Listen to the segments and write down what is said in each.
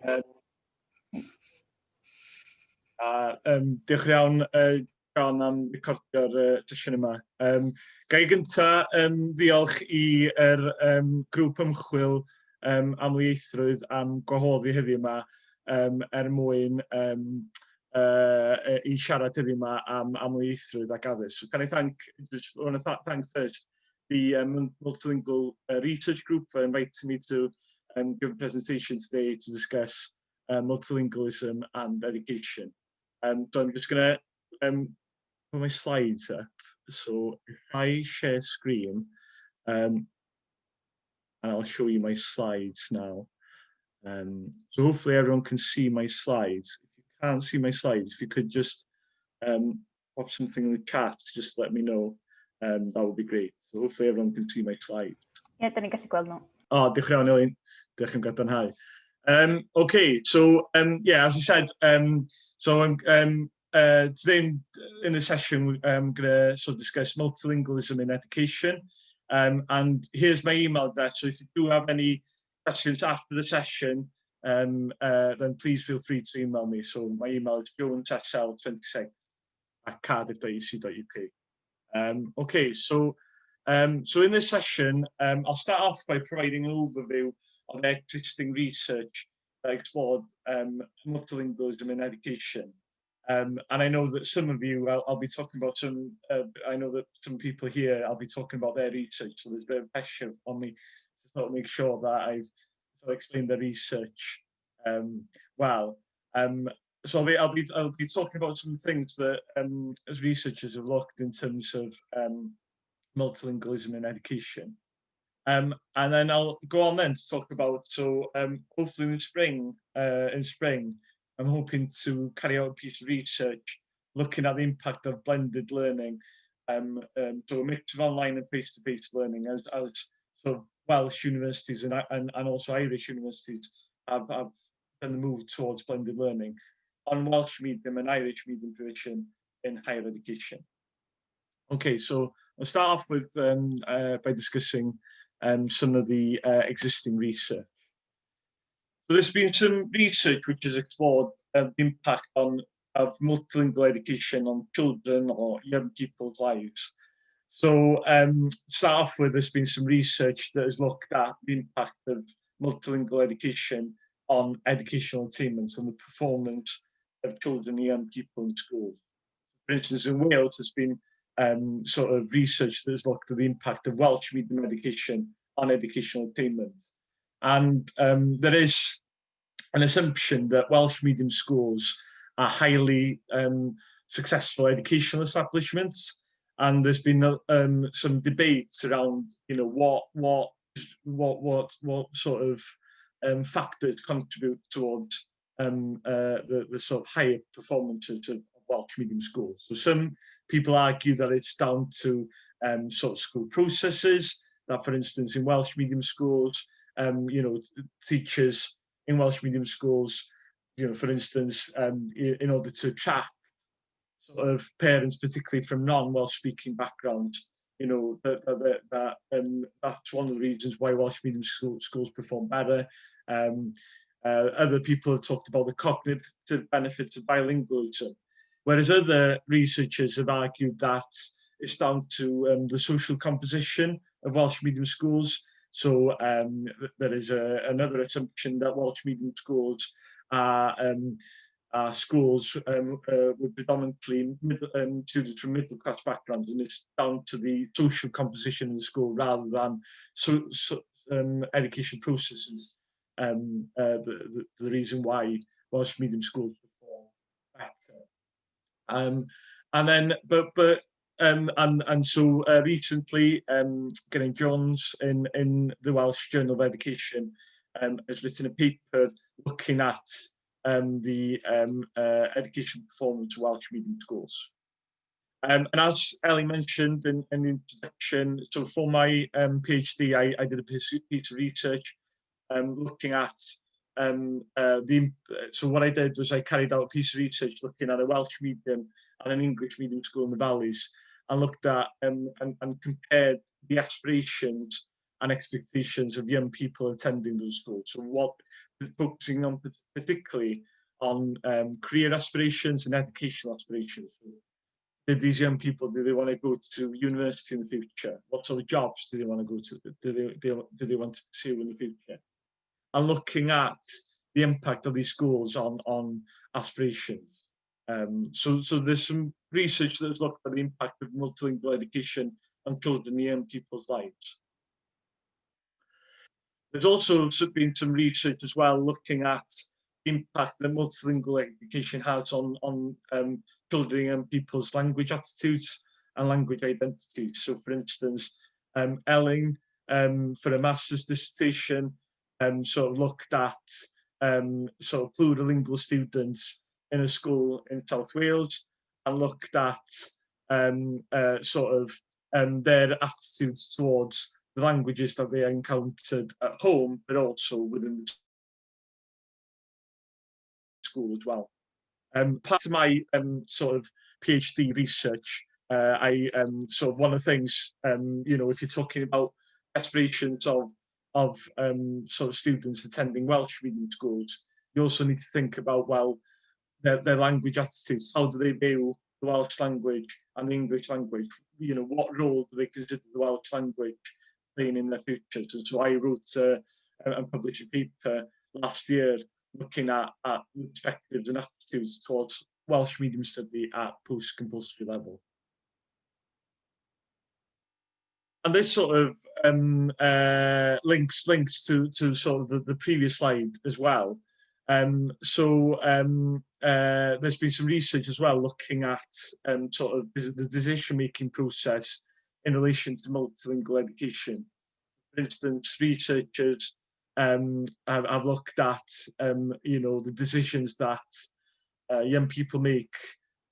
Diolch iawn, John, am recordio'r sesiwn yma. Ga i gyntaf ddiolch i'r grŵp ymchwil amlieithrwydd am gwahoddi heddiw yma mwyn i siarad heddiw yma am amlieithrwydd ac addysg. So can I want to thank first the Multilingual Research Group for inviting me to give a presentation today to discuss multilingualism and education. So I'm just going to put my slides up. So if I share screen, and I'll show you my slides now. So hopefully everyone can see my slides. If you can't see my slides, if you could just pop something in the chat, just let me know. That would be great. So hopefully everyone can see my slides. Ie, da ni'n gallu gweld nhw. Oh, diolch yn fawr, Elin. Diolch yn gadarnhau. Okay, so yeah, as I said, so today in the session I'm going to sort of discuss multilingualism in education, and here's my email address. So if you do have any questions after the session, then please feel free to email me. So my email is jonesl26@cardiff.ac.uk. Okay, so in this session, I'll start off by providing an overview of the existing research that explored multilingualism in education. And I know that some of you, I'll be talking about some, I know that some people here, I'll be talking about their research, so there's a bit of pressure on me to sort of make sure that I've explained the research well. So I'll be talking about some things that as researchers have looked in terms of multilingualism in education. And then I'll go on then to talk about, so hopefully in spring, I'm hoping to carry out a piece of research looking at the impact of blended learning, so a mix of online and face-to-face learning as sort of Welsh universities and also Irish universities have done the move towards blended learning on Welsh medium and Irish medium provision in higher education. Okay, so I'll start off with by discussing some of the existing research. So there's been some research which has explored the impact of multilingual education on children or young people's lives. So to start off with, there's been some research that has looked at the impact of multilingual education on educational attainment and the performance of children and young people in schools. For instance, in Wales, there's been sort of research that has looked at the impact of Welsh medium education on educational attainment. And there is an assumption that Welsh medium schools are highly successful educational establishments, and there's been some debates around, you know, what sort of factors contribute towards the sort of higher performances of Welsh medium schools. So some people argue that it's down to sort of school processes, that for instance in Welsh medium schools, you know, teachers in Welsh medium schools, you know, for instance, in order to attract sort of parents, particularly from non-Welsh speaking backgrounds, you know, that's one of the reasons why Welsh medium schools perform better. Other people have talked about the cognitive benefits of bilingualism, whereas other researchers have argued that it's down to the social composition of Welsh medium schools. So there is another assumption that Welsh medium schools are schools with predominantly students from middle class backgrounds, and it's down to the social composition of the school rather than education processes. The reason why Welsh medium schools perform better. And then, so recently, Geraint Jones in the Welsh Journal of Education has written a paper looking at the education performance of Welsh medium schools. And as Ellie mentioned in the introduction, so for my PhD, I did a piece of research looking at so what I did was I carried out a piece of research looking at a Welsh medium and an English medium school in the valleys, and looked at and compared the aspirations and expectations of young people attending those schools. So what focusing on particularly on career aspirations and educational aspirations. Did these young people, do they want to go to university in the future? What sort of jobs do they want to go to? Do they want to pursue in the future? And looking at the impact of these schools on aspirations. So there's some research that's looked at the impact of multilingual education on children and young people's lives. There's also been some research as well looking at the impact that multilingual education has on children and people's language attitudes and language identities. So for instance, Elling, for a master's dissertation, sort of looked at sort of plurilingual students in a school in South Wales and looked at their attitudes towards the languages that they encountered at home, but also within the school as well. Part of my sort of PhD research, I sort of one of the things, you know, if you're talking about aspirations of sort of students attending Welsh medium schools, you also need to think about, well, their language attitudes. How do they view the Welsh language and the English language? You know, what role do they consider the Welsh language playing in their futures? And so I wrote and published a paper last year looking at perspectives and attitudes towards Welsh medium study at post-compulsory level. And this sort of links to sort of the previous slide as well. There's been some research as well looking at sort of the decision-making process in relation to multilingual education. For instance, researchers have looked at you know, the decisions that young people make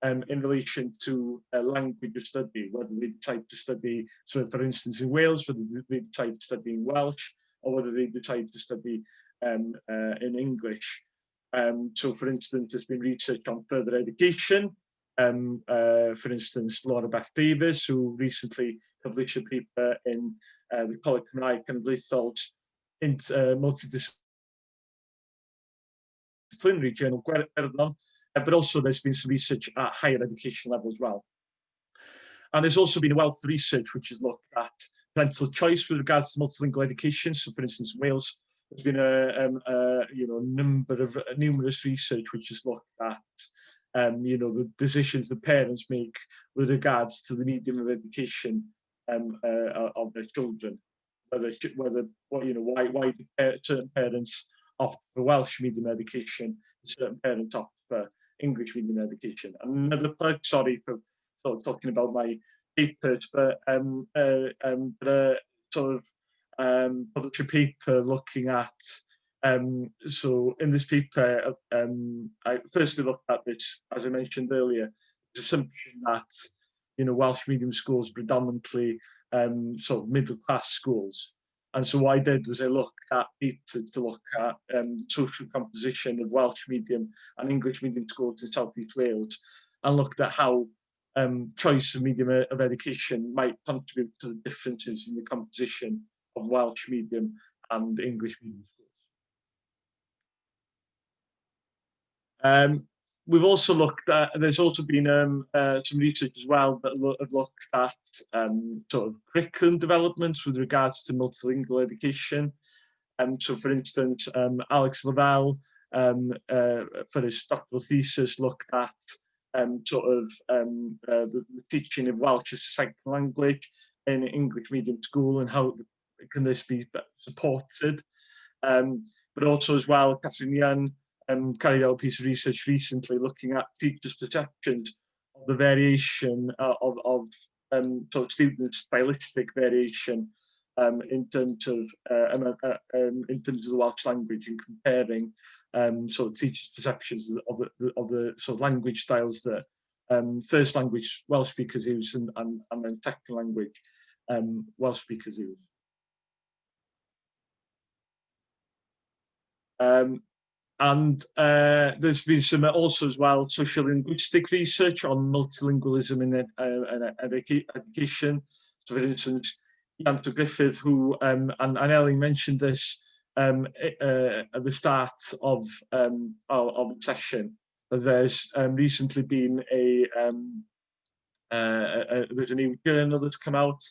in relation to language of study, whether they decide to study, so for instance in Wales, whether they decide to study in Welsh or whether they decide to study in English. So for instance, there's been research on further education. For instance, Laura Beth Davis, who recently published a paper in the Coleg Cymraeg Cenedlaethol's multidisciplinary journal Gwyddorau, but also there's been some research at higher education level as well. And there's also been a wealth of research which has looked at parental choice with regards to multilingual education. So for instance, in Wales, there's been you know, numerous research which has looked at you know, the decisions the parents make with regards to the medium of education of their children. Whether you know, why do certain parents opt for Welsh medium education and certain parents opt for English medium education. And another plug, sorry for sort of talking about my papers, but sort of published a paper looking at so in this paper I firstly looked at this, as I mentioned earlier, the assumption that, you know, Welsh medium schools predominantly sort of middle class schools. And so what I did was I looked at to look at social composition of Welsh medium and English medium schools in South East Wales, and looked at how choice of medium of education might contribute to the differences in the composition of Welsh medium and English medium schools. We've also looked at, there's also been some research as well that have looked at sort of curriculum developments with regards to multilingual education. So for instance, Alex Lavelle, for his doctoral thesis, looked at the teaching of Welsh as a second language in English medium school and how can this be supported. But also as well, Catherine Young carried out a piece of research recently looking at teachers' perceptions of the variation of sort of students' stylistic variation in terms of the Welsh language, and comparing sort of teachers' perceptions of the sort of language styles that first language Welsh speakers use and then second language Welsh speakers use. And there's been some also as well social linguistic research on multilingualism in education. So for instance, Ymchwil Griffith, who and Ellie mentioned this, at the start of the session, there's recently been there's a new journal that's come out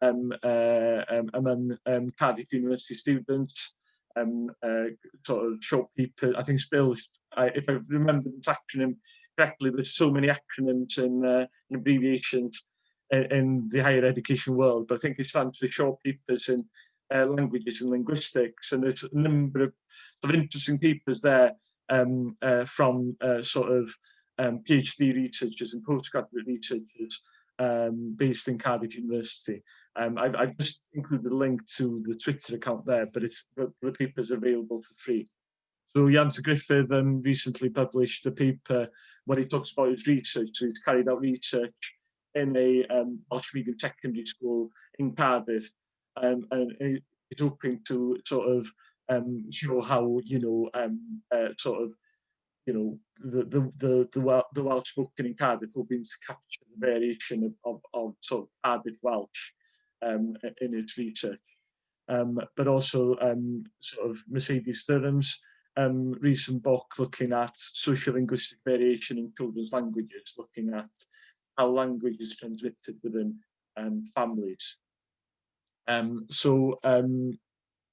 among Cardiff University students, sort of short paper. I think it's Bill, if I remember this acronym correctly, there's so many acronyms and abbreviations in the higher education world, but I think it stands for short papers in languages and linguistics, and there's a number of interesting papers there from sort of PhD researchers and postgraduate researchers based in Cardiff University. I've just included a link to the Twitter account there, but the paper's available for free. So Jan Griffith recently published a paper where he talks about his research. So he's carried out research in a Welsh medium secondary school in Cardiff, and he's hoping to sort of show how, sort of, the Welsh spoken in Cardiff will be to capture the variation of sort of Cardiff Welsh in its research. But also sort of Mercedes Durham's recent book looking at social linguistic variation in children's languages, looking at how language is transmitted within families. So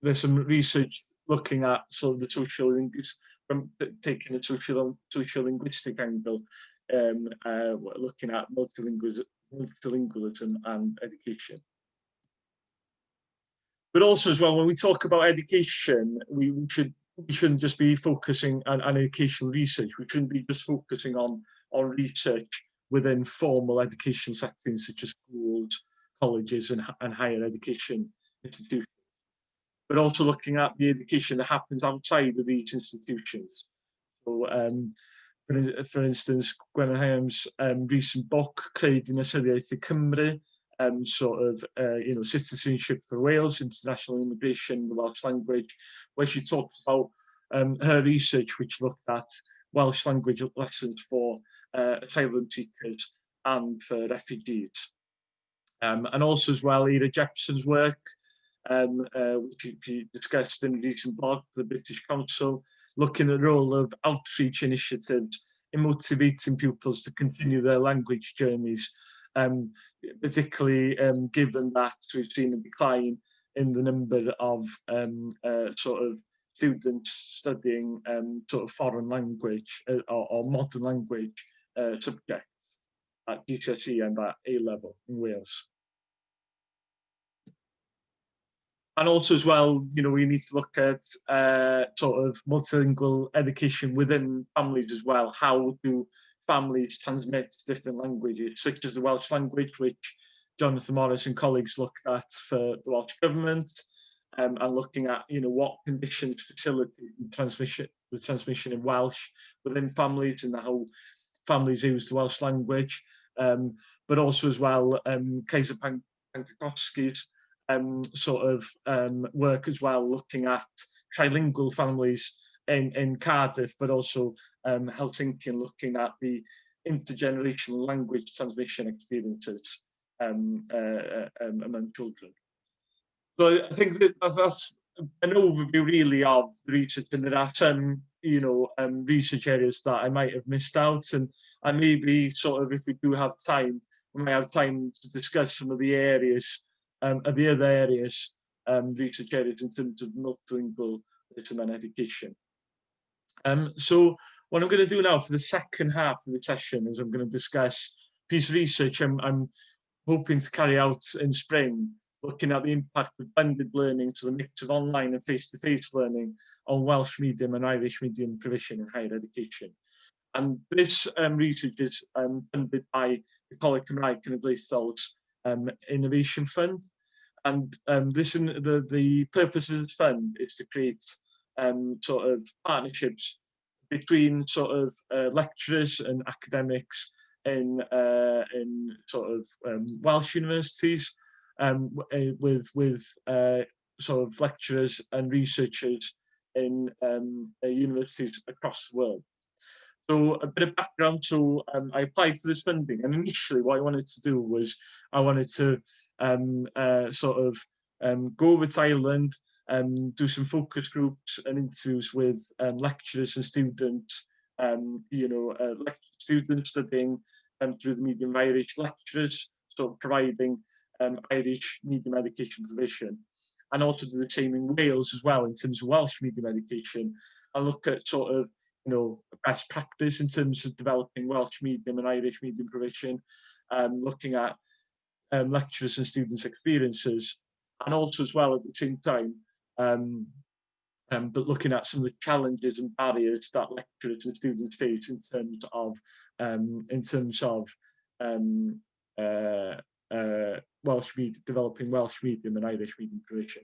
there's some research looking at sort of the social linguistics, from taking a social linguistic angle, looking at multilingualism and education. But also as well, when we talk about education, we shouldn't just be focusing on educational research. We shouldn't be just focusing on research within formal education settings such as schools, colleges and higher education institutions, but also looking at the education that happens outside of these institutions. So for instance, Gwen Hyam's recent book, Creating Ystyriaeth Cymru, sort of, citizenship for Wales, international immigration, the Welsh language, where she talks about her research, which looked at Welsh language lessons for asylum seekers and for refugees. And also as well, Ira Jepson's work, which she discussed in a recent blog, the British Council, looking at the role of outreach initiatives in motivating pupils to continue their language journeys, particularly given that we've seen a decline in the number of sort of students studying sort of foreign language or modern language subjects at GCSE and at A-level in Wales. And also as well, we need to look at sort of multilingual education within families as well. How do families transmit different languages, such as the Welsh language, which Jonathan Morris and colleagues looked at for the Welsh Government, and looking at, what conditions facilitate the transmission of Welsh within families and how families use the Welsh language. But also as well, Kaiser Pankakowski's sort of work as well, looking at trilingual families in Cardiff, but also Helsinki, and looking at the intergenerational language transmission experiences among children. So I think that's an overview really of the research, and there are some, research areas that I might have missed out, and maybe sort of, if we do have time, we might have time to discuss some of the areas, the other areas, research areas in terms of multilingualism and education. So what I'm going to do now for the second half of the session is I'm going to discuss a piece of research I'm hoping to carry out in spring, looking at the impact of blended learning, so the mix of online and face-to-face learning on Welsh medium and Irish medium provision in higher education. And this research is funded by the Coleg Cymraeg Cenedlaethol's Innovation Fund. And the purpose of this fund is to create sort of partnerships between sort of lecturers and academics in sort of Welsh universities, with sort of lecturers and researchers in universities across the world. So a bit of background. So I applied for this funding, and initially what I wanted to do was I wanted to sort of go over to Ireland do some focus groups and interviews with lecturers and students, students studying through the medium of Irish, lecturers, so providing Irish medium education provision, and also do the same in Wales as well in terms of Welsh medium education, and look at sort of, best practice in terms of developing Welsh medium and Irish medium provision, looking at lecturers and students' experiences, and also as well at the same time, but looking at some of the challenges and barriers that lecturers and students face in terms of Welsh medium, developing Welsh medium and Irish medium provision.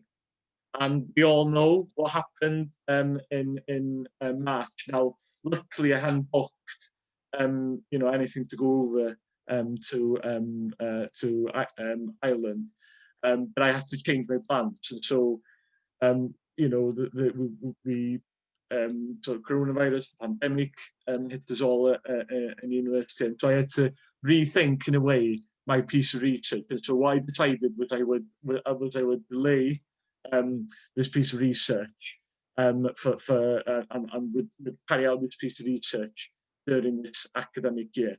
And we all know what happened in March. Now, luckily, I hadn't booked anything to go over to Ireland, but I had to change my plans. And so, sort of coronavirus, the pandemic, hit us all in university, and so I had to rethink in a way my piece of research. And so what I decided was I would delay this piece of research and would carry out this piece of research during this academic year.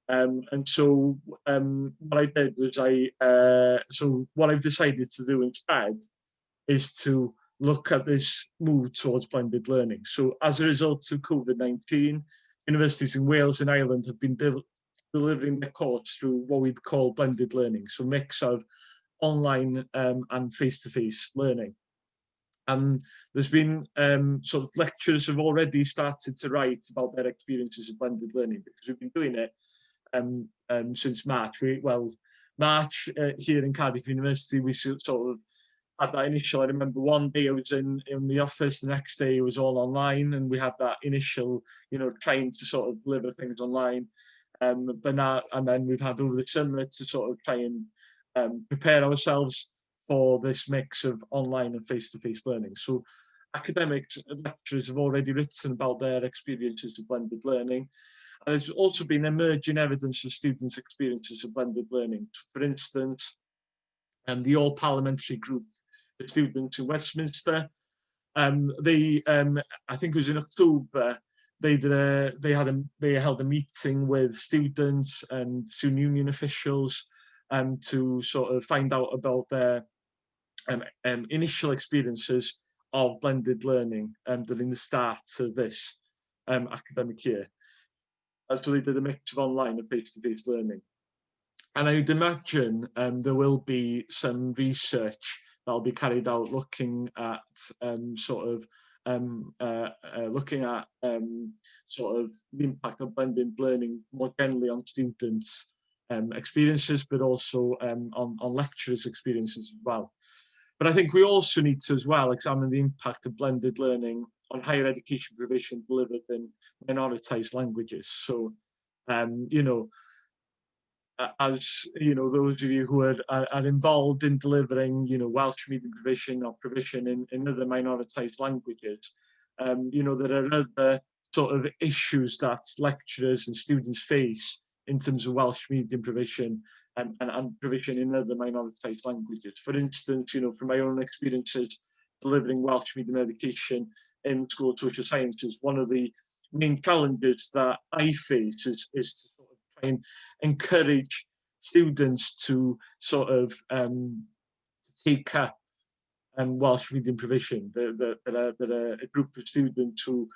And so what I did was so what I've decided to do instead is to look at this move towards blended learning. So as a result of COVID-19, universities in Wales and Ireland have been delivering their course through what we'd call blended learning, so a mix of online and face-to-face learning. And there's been sort of lecturers have already started to write about their experiences of blended learning, because we've been doing it since March. March here in Cardiff University, we sort of had that initial, I remember one day I was in the office, the next day it was all online, and we had that initial, trying to sort of deliver things online. But now, and then we've had over the summer to sort of try and prepare ourselves for this mix of online and face-to-face learning. So academics and lecturers have already written about their experiences of blended learning. And there's also been emerging evidence of students' experiences of blended learning. For instance, the All-Parliamentary Group, the students in Westminster, I think it was in October, they held a meeting with students and student union officials to sort of find out about their initial experiences of blended learning during the start of this academic year. And so they did a mix of online and face-to-face learning. And I would imagine there will be some research that will be carried out looking at the impact of blended learning more generally on students' experiences, but also on lecturers' experiences as well. But I think we also need to as well examine the impact of blended learning on higher education provision delivered in minoritized languages. So, as those of you who are involved in delivering, Welsh medium provision or provision in other minoritized languages, there are other sort of issues that lecturers and students face in terms of Welsh medium provision and provision in other minoritized languages. For instance, from my own experiences delivering Welsh medium education in School of Social Sciences, one of the main challenges that I face is to sort of try and encourage students to sort of take up Welsh medium provision. There are a group of students who,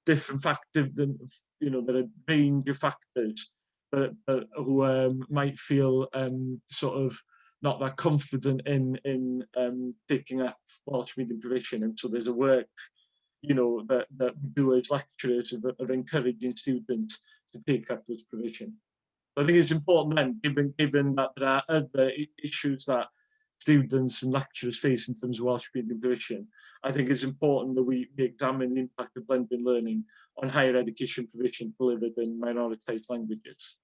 different factors, there are a range of factors, but who might feel sort of not that confident in taking up Welsh medium provision. And so there's a work, that we do as lecturers of encouraging students to take up this provision. But I think it's important then, given that there are other issues that students and lecturers face in terms of Welsh medium provision, I think it's important that we examine the impact of blended learning on higher education provision delivered in minoritized languages.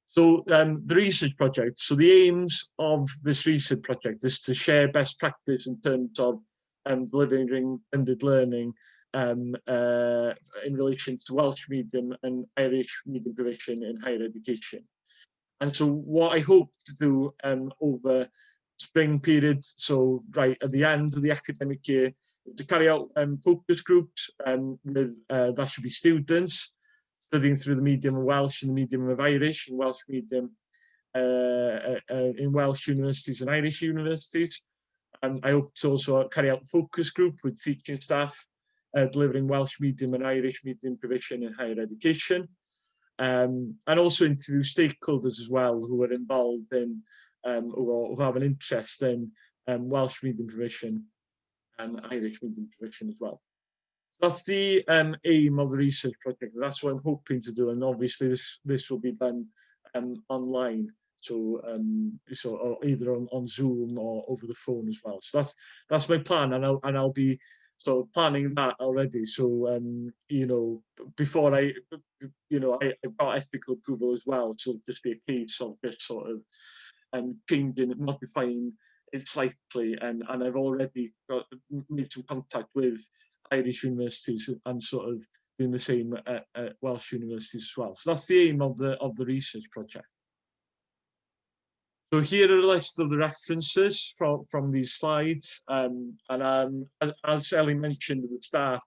So the research project, so the aims of this research project is to share best practice in terms of delivering blended learning in relation to Welsh medium and Irish medium provision in higher education. And so what I hope to do over spring period, so right at the end of the academic year, to carry out focus groups with, that should be students studying through the medium of Welsh and the medium of Irish, and Welsh medium in Welsh universities and Irish universities. And I hope to also carry out a focus group with teaching staff delivering Welsh medium and Irish medium provision in higher education. And also interview stakeholders as well who are involved in who have an interest in Welsh medium provision and Irish medium provision as well. That's the aim of the research project. That's what I'm hoping to do, and obviously this will be done online, so either on Zoom or over the phone as well. So that's my plan, and I'll be planning that already. So you know, before I've got ethical approval as well, so it'll just be a case of just sort of changing, modifying it slightly, and I've already made some contact with Irish universities and sort of doing the same at Welsh universities as well. So that's the aim of the research project. So here are a list of the references from these slides, and as Ellie mentioned at the start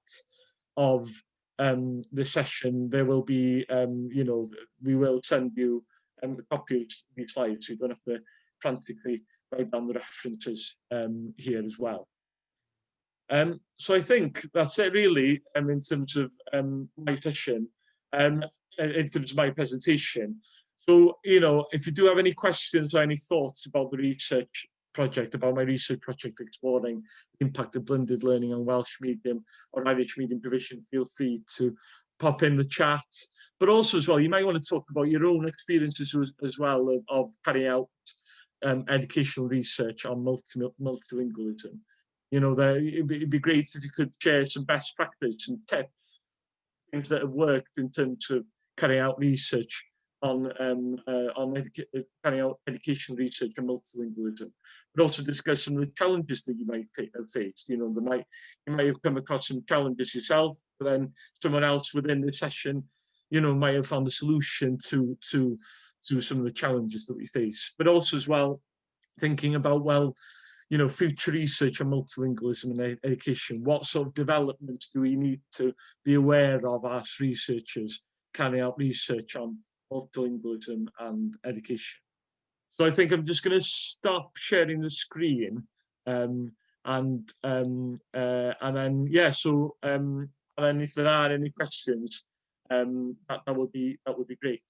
of the session, there will be, you know, we will send you a copy of these slides, so you don't have to frantically write down the references here as well. So I think that's it really in terms of my session, in terms of my presentation. So, you know, if you do have any questions or any thoughts about the research project, about my research project exploring the impact of blended learning on Welsh medium or Irish medium provision, feel free to pop in the chat. But also as well, you might want to talk about your own experiences as well of carrying out educational research on multilingualism. You know, it'd be great if you could share some best practice and tips, things that have worked in terms of carrying out research on carrying out educational research on multilingualism, but also discuss some of the challenges that you might have faced. You know, you might have come across some challenges yourself, but then someone else within the session, you know, might have found a solution to some of the challenges that we face. But also as well, thinking about, well, you know, future research on multilingualism and education, what sort of developments do we need to be aware of as researchers carrying out research on multilingualism and education? So I think I'm just going to stop sharing the screen, and then yeah, so and then if there are any questions, that would be great.